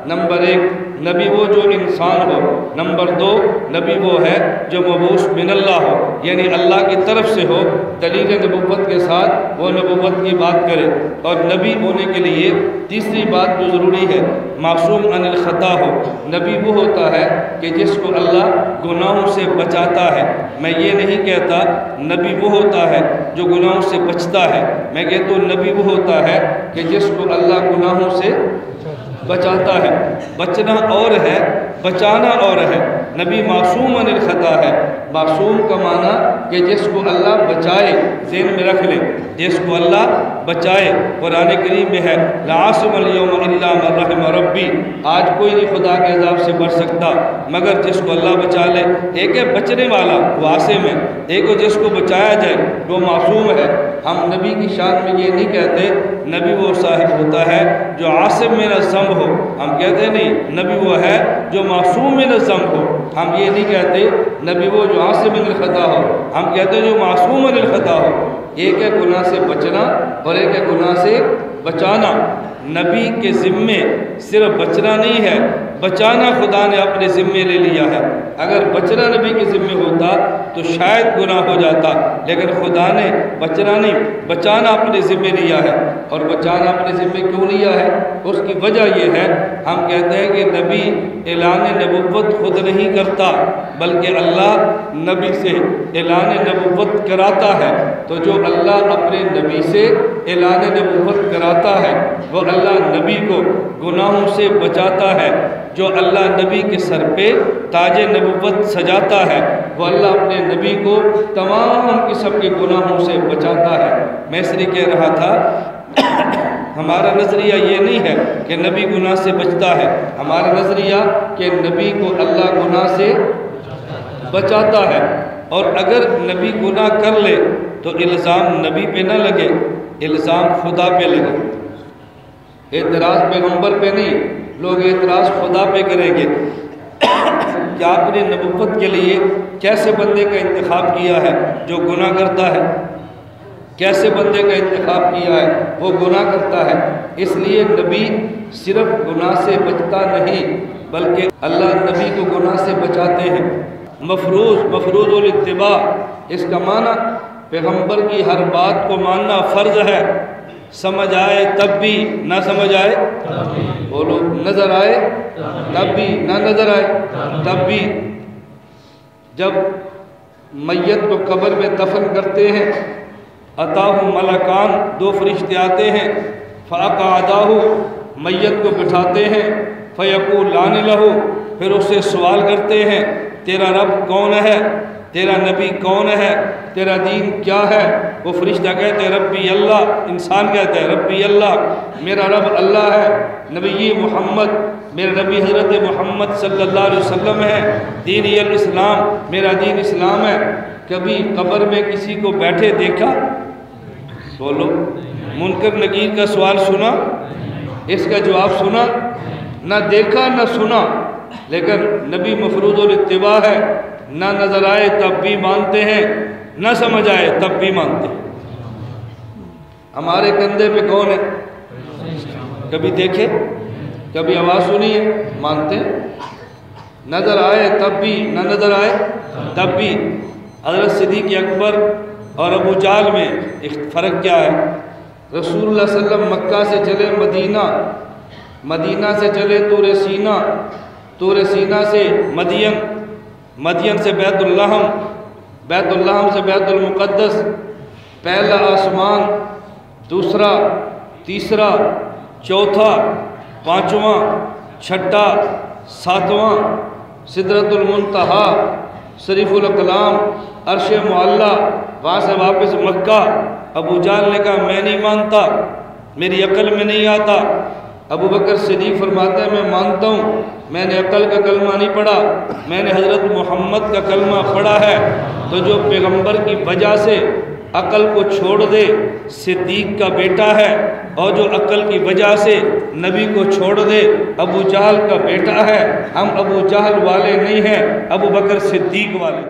Number 1 نبی وہ جو انسان ہو، نمبر 2 نبی وہ ہے جو مبعوث من اللہ ہو، یعنی اللہ کی طرف سے ہو، دلیل نبوت کے ساتھ وہ نبوت کی بات کرے۔ اور نبی ہونے کے لیے تیسری بات جو ضروری ہے، معصوم عن الخطا ہو۔ نبی وہ ہوتا ہے کہ جس کو اللہ گناہوں سے بچاتا ہے۔ میں یہ نہیں کہتا نبی وہ ہوتا ہے جو گناہوں سے بچتا ہے، میں کہتا ہوں نبی وہ ہوتا ہے کہ جس کو اللہ گناہوں سے بچاتا ہے۔ بچنا اور ہے، بچانا اور ہے۔ نبی معصوم عن الخطا ہے۔ معصوم کا معنی کہ جس کو اللہ بچائے، ذہن میں رکھ لیں، جس کو اللہ بچائے۔ قرآن کریم میں ہے لا عاصم اليوم الا من رحم ربی، آج کوئی نہیں خدا کے عذاب سے بچ سکتا مگر جس کو اللہ بچا لے۔ ایک ہے بچنے والا، وہ عاصم ہے، ایک ہے جس کو بچایا جائے، وہ معصوم ہے۔ ہم نبی کی شان میں یہ نہیں کہتے نبی وہ صاحب ہوتا ہے جو عاصم من الذنب ہو، ہم کہتے نہیں نبی وہ ہے جو معصوم من الذنب ہو۔ ہم یہ نہیں کہتے نبی وہ جو عاصم من الخطا ہو، ہم کہتے جو معصوم من الخطا ہو۔ ایک ہے گناہ سے بچنا اور ایک ہے گناہ سے بچانا۔ نبی کے ذمے صرف بچنا نہیں ہے، بچانا خدا نے اپنے ذمے لے لیا ہے۔ اگر بچنا نبی کے ذمے ہوتا تو شاید گناہ ہو جاتا، لیکن خدا نے بچنا نہیں، بچانا اپنے ذمے لیا ہے۔ اور بچانا اپنے ذمے کیوں لیا ہے؟ اس کی وجہ یہ ہے، ہم کہتے ہیں کہ نبی اعلان نبوت خود نہیں کرتا بلکہ اللہ نبی سے اعلان نبوت کراتا ہے۔ تو جو اللہ اپنے نبی سے اعلان نبوت کراتا ہے وہ اللہ نبی کو گناہوں سے بچاتا ہے۔ جو اللہ نبی کے سر پہ تاج نبوت سجاتا ہے وہ اللہ اپنے نبی کو تمام قسم کے گناہوں سے بچاتا ہے۔ میں اس لیے کہہ رہا تھا ہمارا نظریہ یہ نہیں ہے کہ نبی گناہ سے بچتا ہے، ہمارا نظریہ کہ نبی کو اللہ گناہ سے بچاتا ہے۔ اور اگر نبی گناہ کر لے تو الزام نبی پہ نہ لگے، الزام خدا پہ لگے۔ اعتراض پیغمبر پہ نہیں، لوگ اعتراض خدا پہ کریں گے کہ آپ نے نبوت کے لیے کیسے بندے کا انتخاب کیا ہے جو گناہ کرتا ہے، کیسے بندے کا انتخاب کیا ہے وہ گناہ کرتا ہے۔ اس لیے نبی صرف گناہ سے بچتا نہیں بلکہ اللہ نبی کو گناہ سے بچاتے ہیں۔ مفروض الاتباع، اس کا معنی پیغمبر کی ہر بات کو ماننا فرض ہے، سمجھ آئے تب بھی نہ سمجھ آئے، بولو نظر آئے تب بھی نہ نظر آئے تب بھی۔ جب میت کو قبر میں دفن کرتے ہیں اتاہ ملکان، 2 فرشتے آتے ہیں، فاقعداہ، میت کو بٹھاتے ہیں، فیقولان لہ، پھر اس سے سوال کرتے ہیں تیرا رب کون ہے، تیرا نبی کون ہے، تیرا دین کیا ہے؟ وہ فرشتہ کہتے ہیں ربی اللہ، انسان کہتے ہیں ربی اللہ، میرا رب اللہ ہے، نبی محمد، میرا نبی حضرت محمد صلی اللہ علیہ وسلم ہے، دینی الاسلام، میرا دین اسلام ہے۔ کبھی قبر میں کسی کو بیٹھے دیکھا؟ بولو، منکر نکیر کا سوال سنا؟ اس کا جواب سنا؟ نہ دیکھا نہ سنا، لیکن نبی مفروض الاتباع ہے، نہ نظر آئے تب بھی مانتے ہیں، نہ سمجھ آئے تب بھی مانتے ہیں۔ ہمارے کندھے پہ کون ہے؟ کبھی دیکھے، کبھی آواز سنی ہے، مانتے ہیں، نظر آئے تب بھی نہ نظر آئے تب بھی۔ حضرت صدیق اکبر اور ابو جہل میں فرق کیا ہے؟ رسول اللہ صلی اللہ علیہ وسلم مکہ سے چلے مدینہ، مدینہ سے چلے طور سینا، طور سینا سے مدین، مدین سے بیت اللحم، بیت اللحم سے بیت المقدس، پہلا آسمان، دوسرا، تیسرا، چوتھا، پانچواں، چھٹا، ساتواں، سدرۃ المنتہا، شریف الکلام، عرش معلیٰ، وہاں سے واپس مکہ۔ ابو جہل نے کہا میں نہیں مانتا، میری عقل میں نہیں آتا۔ ابو بکر صدیق فرماتے ہیں میں مانتا ہوں، میں نے عقل کا کلمہ نہیں پڑھا، میں نے حضرت محمد کا کلمہ پڑھا ہے۔ تو جو پیغمبر کی وجہ سے عقل کو چھوڑ دے صدیق کا بیٹا ہے، اور جو عقل کی وجہ سے نبی کو چھوڑ دے ابو جہل کا بیٹا ہے۔ ہم ابو جہل والے نہیں ہیں، ابو بکر صدیق والے۔